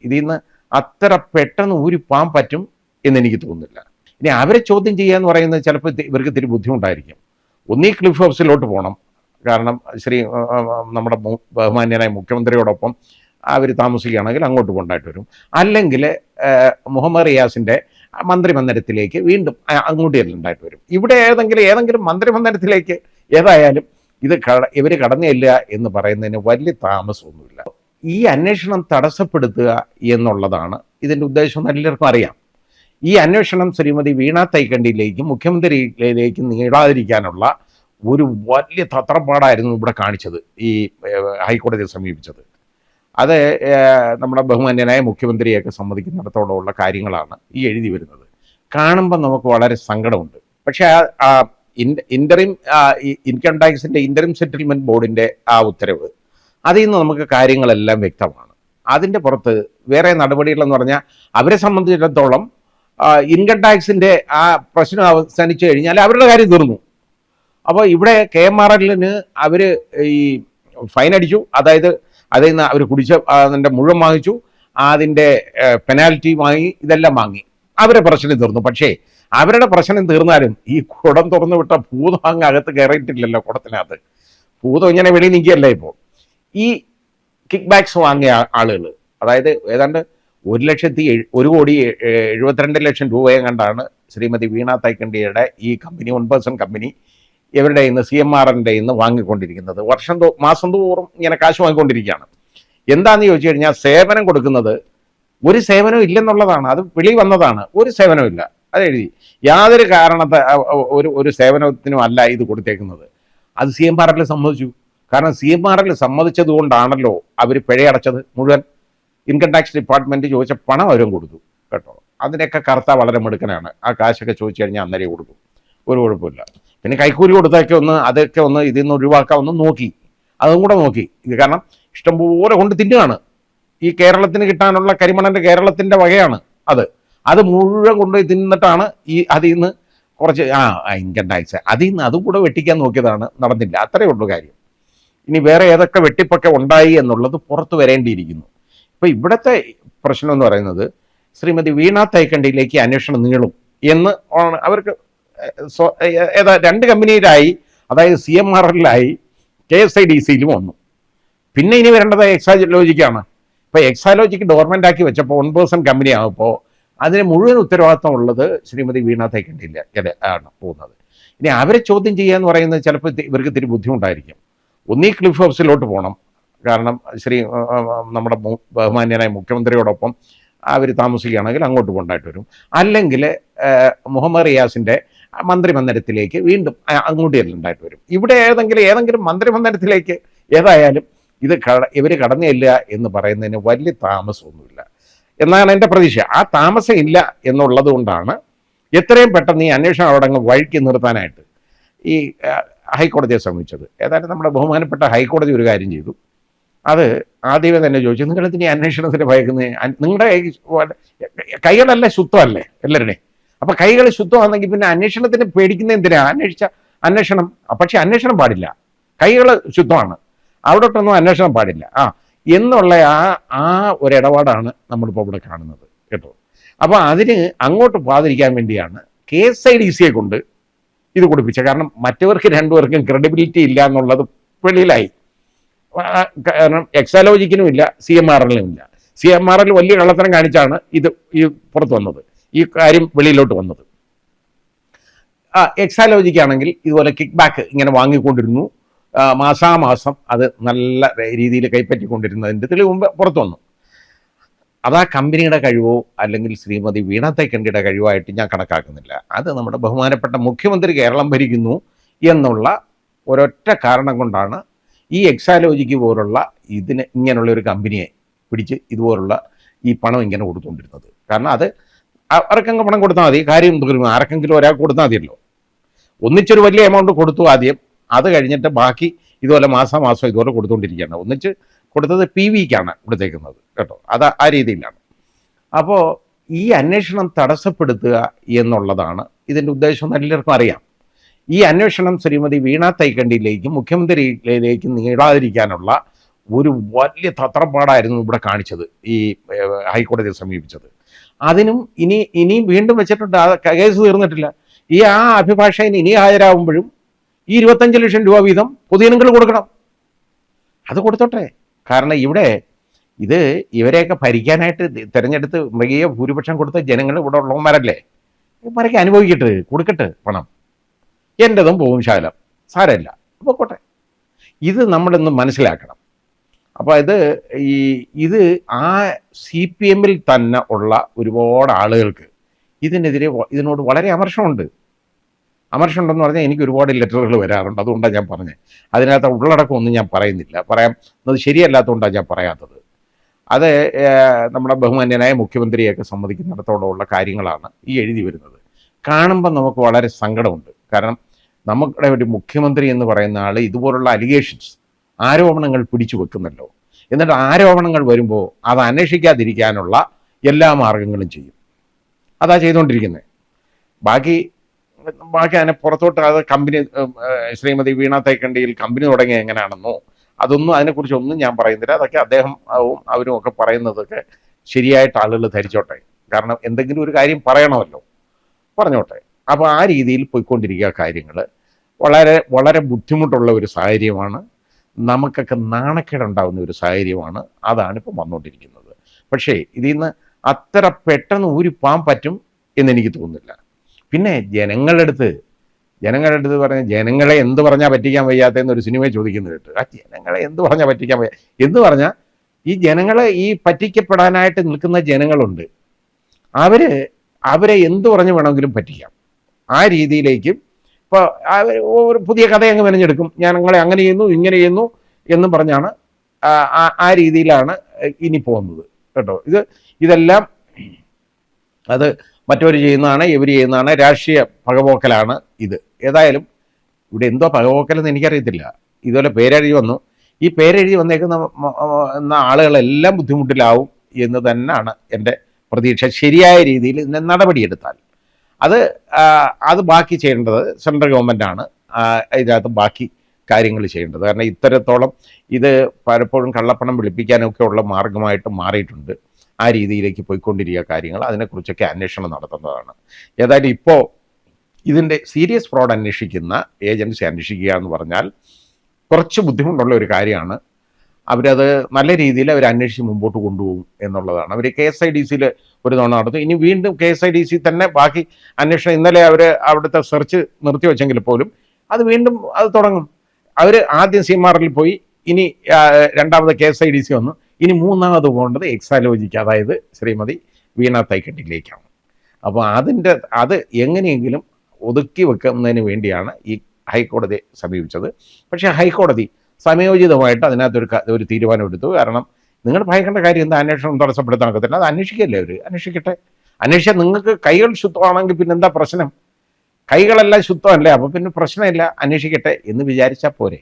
ഇതിൽ നിന്ന് അത്ര പെട്ടെന്ന് ഊരിപ്പോകാൻ പറ്റും എന്നെനിക്ക് തോന്നുന്നില്ല. ഇനി അവരെ ചോദ്യം ചെയ്യുക എന്ന് പറയുന്നത് ചിലപ്പോൾ ഇവർക്ക് ഇത്തിരി ബുദ്ധിമുട്ടായിരിക്കും. ഒന്നീ ക്ലിഫ് ഹൗസിലോട്ട് പോകണം, കാരണം നമ്മുടെ ബഹുമാന്യനായ മുഖ്യമന്ത്രിയോടൊപ്പം അവർ താമസിക്കുകയാണെങ്കിൽ അങ്ങോട്ട് കൊണ്ടായിട്ട് വരും. അല്ലെങ്കിൽ മുഹമ്മദ് റിയാസിൻ്റെ മന്ത്രിമന്ദിരത്തിലേക്ക് വീണ്ടും അങ്ങോട്ട് ചെല്ലുണ്ടായിട്ട് വരും. ഇവിടെ ഏതെങ്കിലും മന്ത്രിമന്ദിരത്തിലേക്ക് ഏതായാലും ഇവർ കടന്നു ചെല്ലുക എന്ന് പറയുന്നതിന് വലിയ താമസമൊന്നുമില്ല. ഈ അന്വേഷണം തടസ്സപ്പെടുത്തുക എന്നുള്ളതാണ് ഇതിൻ്റെ ഉദ്ദേശം എല്ലാവർക്കും അറിയാം. ഈ അന്വേഷണം ശ്രീമതി വീണ തൈക്കണ്ടിയിലേക്കും മുഖ്യമന്ത്രിയിലേക്കും നീളാതിരിക്കാനുള്ള ഒരു വലിയ തത്രപ്പാടായിരുന്നു ഇവിടെ കാണിച്ചത്, ഈ ഹൈക്കോടതിയെ സമീപിച്ചത്. അത് നമ്മുടെ ബഹുമാന്യനായ മുഖ്യമന്ത്രിയൊക്കെ സമ്മതിക്കുന്നിടത്തോളമുള്ള കാര്യങ്ങളാണ് ഈ എഴുതി വരുന്നത്. കാണുമ്പോൾ നമുക്ക് വളരെ സങ്കടമുണ്ട്. പക്ഷേ ഇൻകം ടാക്സിൻ്റെ ഇൻ്ററിം സെറ്റിൽമെൻറ്റ് ബോർഡിൻ്റെ ആ ഉത്തരവ്, അതിൽ നിന്ന് നമുക്ക് കാര്യങ്ങളെല്ലാം വ്യക്തമാണ്. അതിൻ്റെ പുറത്ത് വേറെ നടപടികളെന്ന് പറഞ്ഞാൽ അവരെ സംബന്ധിച്ചിടത്തോളം ഇൻകം ടാക്സിൻ്റെ ആ പ്രശ്നം അവസാനിച്ചു കഴിഞ്ഞാൽ അവരുടെ കാര്യം തീർന്നു. അപ്പോൾ ഇവിടെ KMRL അവർ ഈ ഫൈൻ അടിച്ചു, അതായത് അതിൽ നിന്ന് അവർ കുടിച്ച അതിൻ്റെ മുഴുവൻ വാങ്ങിച്ചു, അതിൻ്റെ പെനാൽറ്റി വാങ്ങി, ഇതെല്ലാം വാങ്ങി, അവരുടെ പ്രശ്നം തീർന്നു. പക്ഷേ അവരുടെ പ്രശ്നം തീർന്നാലും ഈ കുടം തുറന്നു വിട്ട ഭൂതം അങ്ങ് അകത്ത് കയറിയിട്ടില്ലല്ലോ. കുടത്തിനകത്ത് ഭൂതം ഇങ്ങനെ വെളിയിൽ നിൽക്കുകയല്ല. ഇപ്പോൾ ഈ കിക്ക് ബാക്സ് വാങ്ങിയ ആളുകൾ, അതായത് ഏതാണ്ട് 1,72,72,00,000 രൂപയെ കണ്ടാണ് ശ്രീമതി വീണ തൈക്കണ്ടിയുടെ ഈ കമ്പനി 1% കമ്പനി ഇവരുടെ ഇന്ന് CMRLൻ്റെ ഇന്ന് വാങ്ങിക്കൊണ്ടിരിക്കുന്നത്. മാസം തോറും ഇങ്ങനെ കാശ് വാങ്ങിക്കൊണ്ടിരിക്കുകയാണ്. എന്താണെന്ന് ചോദിച്ചു കഴിഞ്ഞാൽ സേവനം കൊടുക്കുന്നത് ഒരു സേവനവും ഇല്ലെന്നുള്ളതാണ്. അത് വെളി വന്നതാണ്, ഒരു സേവനവും ഇല്ല. അത് എഴുതി യാതൊരു ഒരു സേവനത്തിനും അല്ല ഇത് കൊടുത്തേക്കുന്നത്. അത് CMRL സമ്മതിച്ചു. കാരണം CMRL സമ്മതിച്ചത് കൊണ്ടാണല്ലോ അവർ പിഴയടച്ചത് മുഴുവൻ. ഇൻകം ടാക്സ് ഡിപ്പാർട്ട്മെൻറ്റ് ചോദിച്ച പണം അവരും കൊടുത്തു കേട്ടോ. അതിനൊക്കെ കർത്ത വളരെ മിടുക്കനാണ്. ആ കാശൊക്കെ ചോദിച്ചു കഴിഞ്ഞാൽ അന്നേരം കൊടുക്കും, ഒരു കുഴപ്പമില്ല. പിന്നെ കൈക്കൂലി കൊടുത്തൊക്കെ അതൊക്കെ ഇതിൽ നിന്ന് ഒഴിവാക്കാൻ നോക്കി, അതും കൂടെ നോക്കി. ഇത് കാരണം ഇഷ്ടംപോലെ കൊണ്ട് തിന്നുകയാണ്. ഈ കേരളത്തിന് കിട്ടാനുള്ള കരിമണൻ്റെ കേരളത്തിൻ്റെ വകയാണ് അത് മുഴുവൻ കൊണ്ടുപോയി തിന്നിട്ടാണ് അതിൽ നിന്ന് കുറച്ച് ഇൻകം ടാക്സ് അതിൽ നിന്ന് അതും കൂടെ വെട്ടിക്കാൻ നോക്കിയതാണ്, നടന്നില്ല. അത്രയേ ഉള്ളൂ കാര്യം. ഇനി വേറെ ഏതൊക്കെ വെട്ടിപ്പൊക്കെ ഉണ്ടായി എന്നുള്ളത് പുറത്തു വരേണ്ടിയിരിക്കുന്നു. ഇപ്പോൾ ഇവിടുത്തെ പ്രശ്നം എന്ന് പറയുന്നത് ശ്രീമതി വീണ തൈക്കണ്ടിയിലേക്ക് അന്വേഷണം നീളും എന്ന് അവർക്ക് രണ്ട് കമ്പനിയിലായി, അതായത് CMRLായി, KSIDCയിലും വന്നു. പിന്നെ ഇനി വരേണ്ടത് എക്സാലോജിക്കാണ്. ഇപ്പോൾ എക്സാലോജിക്ക് ഡോർമെൻ്റ് ആക്കി വെച്ചപ്പോൾ 1% കമ്പനി ആകുമ്പോൾ അതിന് മുഴുവൻ ഉത്തരവാദിത്വം ഉള്ളത് ശ്രീമതി വീണ തൈക്കണ്ടിയില്ല ആണ് പോകുന്നത്. ഇനി അവരെ ചോദ്യം ചെയ്യുക എന്ന് പറയുന്നത് ചിലപ്പോൾ ഇവർക്ക് ഇത്തിരി ബുദ്ധിമുട്ടായിരിക്കും. ഒന്നീ ക്ലിഫ് ഹൗസിലോട്ട് പോകണം, കാരണം നമ്മുടെ ബഹുമാന്യനായ മുഖ്യമന്ത്രിയോടൊപ്പം അവർ താമസിക്കുകയാണെങ്കിൽ അങ്ങോട്ട് കൊണ്ടായിട്ട് വരും. അല്ലെങ്കിൽ മുഹമ്മദ് റിയാസിൻ്റെ മന്ത്രിമന്ദിരത്തിലേക്ക് വീണ്ടും അങ്ങോട്ട് ചെല്ലുണ്ടായിട്ട് വരും. ഇവിടെ ഏതെങ്കിലും മന്ത്രിമന്ദിരത്തിലേക്ക് ഏതായാലും ഇവർ കടന്നു ചെല്ലുക എന്ന് പറയുന്നതിന് വലിയ താമസമൊന്നുമില്ല എന്നാണ് എൻ്റെ പ്രതീക്ഷ. ആ താമസം ഇല്ല എന്നുള്ളത് കൊണ്ടാണ് എത്രയും പെട്ടെന്ന് ഈ അന്വേഷണം അവിടെ അങ്ങ് വഴിക്ക് നിർത്താനായിട്ട് ഈ ഹൈക്കോടതിയെ സമീപിച്ചത്. ഏതായാലും നമ്മുടെ ബഹുമാനപ്പെട്ട ഹൈക്കോടതി ഒരു കാര്യം ചെയ്തു. അത് ആദ്യമേ തന്നെ ചോദിച്ചു, നിങ്ങളെന്തിനീ അന്വേഷണത്തിന് ഭയക്കുന്നത്? നിങ്ങളുടെ കൈകളല്ല ശുദ്ധമല്ലേ എല്ലാവരുടെയും? അപ്പം കൈകൾ ശുദ്ധമാണെങ്കിൽ പിന്നെ അന്വേഷണത്തിന് പേടിക്കുന്ന എന്തിനാ? അന്വേഷണം പക്ഷെ അന്വേഷണം പാടില്ല, കൈകൾ ശുദ്ധമാണ്, അവിടോട്ടൊന്നും അന്വേഷണം പാടില്ല എന്നുള്ള ആ ഒരു ഇടപാടാണ് നമ്മളിപ്പോൾ ഇവിടെ കാണുന്നത് കേട്ടോ. അപ്പോൾ അതിന് അങ്ങോട്ട് പോകാതിരിക്കാൻ വേണ്ടിയാണ് KSIDCയെ കൊണ്ട് ഇത് കൊടുപ്പിച്ചത്. കാരണം മറ്റവർക്ക് രണ്ടുപേർക്കും ക്രെഡിബിലിറ്റി ഇല്ല എന്നുള്ളത് വെളിയിലായി. കാരണം എക്സാലോജിക്കിനും ഇല്ല, CMRLനും ഇല്ല. CMRL വലിയ കള്ളത്തരം കാണിച്ചാണ് ഈ പുറത്ത് വന്നത്, ഈ കാര്യം വെളിയിലോട്ട് വന്നത്. എക്സാലോജിക്കാണെങ്കിൽ ഇതുപോലെ കിക്ക് ബാക്ക് ഇങ്ങനെ വാങ്ങിക്കൊണ്ടിരുന്നു, മാസാമാസം അത് നല്ല രീതിയിൽ കൈപ്പറ്റിക്കൊണ്ടിരുന്നതിൻ്റെ തെളിവ് പുറത്തു വന്നു. അത് ആ കമ്പനിയുടെ കഴിവോ അല്ലെങ്കിൽ ശ്രീമതി വീണ തൈക്കണ്ടിയുടെ കഴിവായിട്ട് ഞാൻ കണക്കാക്കുന്നില്ല. അത് നമ്മുടെ ബഹുമാനപ്പെട്ട മുഖ്യമന്ത്രി കേരളം ഭരിക്കുന്നു എന്നുള്ള ഒരൊറ്റ കാരണം കൊണ്ടാണ് ഈ എക്സാലോജിക്ക് പോലുള്ള ഇങ്ങനെയുള്ള ഒരു കമ്പനിയെ പിടിച്ച് ഇതുപോലുള്ള ഈ പണം ഇങ്ങനെ കൊടുത്തുകൊണ്ടിരുന്നത്. കാരണം അത് ആർക്കെങ്കിലും പണം കൊടുത്താൽ മതി, കാര്യം തീർന്നു. ആർക്കെങ്കിലും ഒരാൾക്ക് കൊടുത്താൽ മതിയല്ലോ. ഒന്നിച്ചൊരു വലിയ എമൗണ്ട് കൊടുത്തു ആദ്യം, അത് കഴിഞ്ഞിട്ട് ബാക്കി ഇതുപോലെ മാസം ഇതുപോലെ കൊടുത്തുകൊണ്ടിരിക്കുകയാണ്. ഒന്നിച്ച് കൊടുത്തത് PVക്കാണ് കൊടുത്തേക്കുന്നത് കേട്ടോ. അത് ആ രീതിയിലാണ്. അപ്പോൾ ഈ അന്വേഷണം തടസ്സപ്പെടുത്തുക എന്നുള്ളതാണ് ഇതിൻ്റെ ഉദ്ദേശം എല്ലാവർക്കും അറിയാം. ഈ അന്വേഷണം ശ്രീമതി വീണ തൈക്കണ്ടിയിലേക്കും മുഖ്യമന്ത്രിയിലേക്കും നീളാതിരിക്കാനുള്ള ഒരു വലിയ തത്രപ്പാടായിരുന്നു ഇവിടെ കാണിച്ചത് ഈ ഹൈക്കോടതിയെ സമീപിച്ചത്. അതിനും ഇനിയും വീണ്ടും വെച്ചിട്ടുണ്ട്. ആ കേസ് തീർന്നിട്ടില്ല. ആ അഭിഭാഷകൻ ഇനി ഹാജരാകുമ്പോഴും ഈ 25 ലക്ഷം രൂപ വീതം പൊതുജനങ്ങൾ കൊടുക്കണം. അത് കൊടുത്തോട്ടെ. കാരണം ഇവിടെ ഇവരെയൊക്കെ ഭരിക്കാനായിട്ട് തിരഞ്ഞെടുത്ത് മൃഗീയ ഭൂരിപക്ഷം കൊടുത്ത ജനങ്ങൾ ഇവിടെ ഉള്ളവന്മാരല്ലേ. ഇവരൊക്കെ അനുഭവിക്കട്ടെ, കൊടുക്കട്ടെ പണം. എൻ്റെതും പോവും ശകലം, സാരമില്ല, പോട്ടെ. ഇത് നമ്മളിന്ന് മനസ്സിലാക്കണം. അപ്പോൾ ഇത് ആ CPM തന്നെ ഉള്ള ഒരുപാട് ആളുകൾക്ക് ഇതിനോട് വളരെ അമർഷമുണ്ടെന്ന് പറഞ്ഞാൽ എനിക്ക് ഒരുപാട് ലെറ്ററുകൾ വരാറുണ്ട്. അതുകൊണ്ടാണ് ഞാൻ പറഞ്ഞത്. അതിനകത്ത് ഉള്ളടക്കം ഒന്നും ഞാൻ പറയുന്നില്ല, അത് ശരിയല്ലാത്തതുകൊണ്ടാണ് ഞാൻ പറയാത്തത്. അത് നമ്മുടെ ബഹുമാന്യനായ മുഖ്യമന്ത്രിയൊക്കെ സമ്മതിക്കുന്നിടത്തോളമുള്ള കാര്യങ്ങളാണ് ഈ എഴുതി വരുന്നത്. കാണുമ്പോൾ നമുക്ക് വളരെ സങ്കടമുണ്ട്. കാരണം നമ്മുടെ ഒരു മുഖ്യമന്ത്രി എന്ന് പറയുന്ന ആൾ ഇതുപോലുള്ള അലിഗേഷൻസ്, ആരോപണങ്ങൾ പിടിച്ചു വെക്കുന്നല്ലോ. എന്നിട്ട് ആരോപണങ്ങൾ വരുമ്പോൾ അത് അന്വേഷിക്കാതിരിക്കാനുള്ള എല്ലാ മാർഗങ്ങളും ചെയ്യും. അതാ ചെയ്തുകൊണ്ടിരിക്കുന്നത്. ബാക്കി അതിനെ പുറത്തോട്ട് കമ്പനി ശ്രീമതി വീണ തൈക്കണ്ടിയിൽ കമ്പനി തുടങ്ങിയ എങ്ങനെയാണെന്നോ അതിനെക്കുറിച്ചൊന്നും ഞാൻ പറയുന്നില്ല. അതൊക്കെ അവരും ഒക്കെ പറയുന്നതൊക്കെ ശരിയായിട്ട് ആളുകൾ ധരിച്ചോട്ടെ. കാരണം എന്തെങ്കിലും ഒരു കാര്യം പറയണമല്ലോ, പറഞ്ഞോട്ടെ. അപ്പോൾ ആ രീതിയിൽ പോയിക്കൊണ്ടിരിക്കുക കാര്യങ്ങൾ. വളരെ വളരെ ബുദ്ധിമുട്ടുള്ള ഒരു സാഹചര്യമാണ്. നമുക്കൊക്കെ നാണക്കേടുണ്ടാകുന്ന ഒരു സാഹചര്യമാണ്. അതാണിപ്പോൾ വന്നുകൊണ്ടിരിക്കുന്നത്. പക്ഷേ ഇതിൽ നിന്ന് അത്ര പെട്ടെന്ന് ഊരിപ്പാൻ പറ്റും എന്നെനിക്ക് തോന്നുന്നില്ല. പിന്നെ ജനങ്ങളുടെ അടുത്ത് പറഞ്ഞാൽ ജനങ്ങളെ എന്ത് പറഞ്ഞാൽ പറ്റിക്കാൻ വയ്യാത്തതെന്നൊരു സിനിമയെ ചോദിക്കുന്നത് കേട്ട്. ആ ജനങ്ങളെ എന്ത് പറഞ്ഞാൽ പറ്റിക്കാൻ വയ്യ എന്ന് പറഞ്ഞാൽ ഈ ജനങ്ങളെ പറ്റിക്കപ്പെടാനായിട്ട് നിൽക്കുന്ന ജനങ്ങളുണ്ട്. അവരെ എന്ത് പറഞ്ഞു വേണമെങ്കിലും പറ്റിക്കാം. ആ രീതിയിലേക്കും ഇപ്പോൾ ഒരു പുതിയ കഥ അങ്ങ് മെനഞ്ഞെടുക്കും. ഞങ്ങളെ അങ്ങനെ ചെയ്യുന്നു ഇങ്ങനെ ചെയ്യുന്നു എന്ന് പറഞ്ഞാണ് ആ രീതിയിലാണ് ഇനി പോകുന്നത് കേട്ടോ. ഇതെല്ലാം അത് മറ്റവർ ചെയ്യുന്നതാണ്, ഇവർ ചെയ്യുന്നതാണ്, രാഷ്ട്രീയ പകപോക്കലാണ് ഇത്. ഏതായാലും ഇവിടെ എന്തോ പകപോക്കലെന്ന് എനിക്കറിയത്തില്ല. ഇതുപോലെ പേരെഴുതി വന്നു. ഈ പേരെഴുതി വന്നേക്കുന്ന ആളുകളെല്ലാം ബുദ്ധിമുട്ടിലാവും എന്ന് തന്നെയാണ് എൻ്റെ പ്രതീക്ഷ. ശരിയായ രീതിയിൽ ഇതിനെ നടപടിയെടുത്താൽ അത് ബാക്കി ചെയ്യേണ്ടത് സെൻട്രൽ ഗവൺമെൻറ്റാണ്. ഇതിനകത്ത് ബാക്കി കാര്യങ്ങൾ ചെയ്യേണ്ടത്. കാരണം ഇത്തരത്തോളം ഇത് പലപ്പോഴും കള്ളപ്പണം വെളുപ്പിക്കാനൊക്കെ ഉള്ള മാർഗമായിട്ട് മാറിയിട്ടുണ്ട്. ആ രീതിയിലേക്ക് പോയിക്കൊണ്ടിരിക്കുക കാര്യങ്ങൾ. അതിനെക്കുറിച്ചൊക്കെ അന്വേഷണം നടത്തുന്നതാണ്. ഏതായാലും ഇപ്പോൾ ഇതിൻ്റെ സീരിയസ് ഫ്രോഡ് അന്വേഷിക്കുന്ന ഏജൻസി അന്വേഷിക്കുക എന്ന് പറഞ്ഞാൽ കുറച്ച് ബുദ്ധിമുട്ടുള്ള ഒരു കാര്യമാണ്. അവരത് നല്ല രീതിയിൽ അന്വേഷിച്ച് മുമ്പോട്ട് കൊണ്ടുപോകും എന്നുള്ളതാണ്. അവർ KSIDCയിൽ ഒരു തവണ നടത്തും. ഇനി വീണ്ടും KSIDC തന്നെ ബാക്കി അന്വേഷണം. ഇന്നലെ അവിടുത്തെ സെർച്ച് നിർത്തിവെച്ചെങ്കിൽ പോലും വീണ്ടും തുടങ്ങും. ആദ്യം CMRL പോയി, ഇനി രണ്ടാമത് KSIDC വന്നു, ഇനി മൂന്നാമത് പോകേണ്ടത് എക്സാലോജിക്ക്, അതായത് ശ്രീമതി വീണ തൈക്കണ്ടിയിലേക്കാണ്. അപ്പോൾ അത് എങ്ങനെയെങ്കിലും ഒതുക്കി വെക്കുന്നതിന് വേണ്ടിയാണ് ഈ ഹൈക്കോടതിയെ സമീപിച്ചത്. പക്ഷേ ഹൈക്കോടതി സമയോചിതമായിട്ട് അതിനകത്തൊരു തീരുമാനമെടുത്തു. കാരണം നിങ്ങൾ ഭയക്കേണ്ട കാര്യം എന്താ, അന്വേഷണം തടസ്സപ്പെടുത്താൻ ഒക്കത്തില്ല. അത് അന്വേഷിക്കല്ലേ, അന്വേഷിക്കട്ടെ. അന്വേഷിച്ചാൽ നിങ്ങൾക്ക് കൈകൾ ശുദ്ധമാണെങ്കിൽ പിന്നെ എന്താ പ്രശ്നം? കൈകളെല്ലാം ശുദ്ധമല്ലേ, അപ്പോൾ പിന്നെ പ്രശ്നമില്ല, അന്വേഷിക്കട്ടെ എന്ന് വിചാരിച്ചാൽ പോരെ.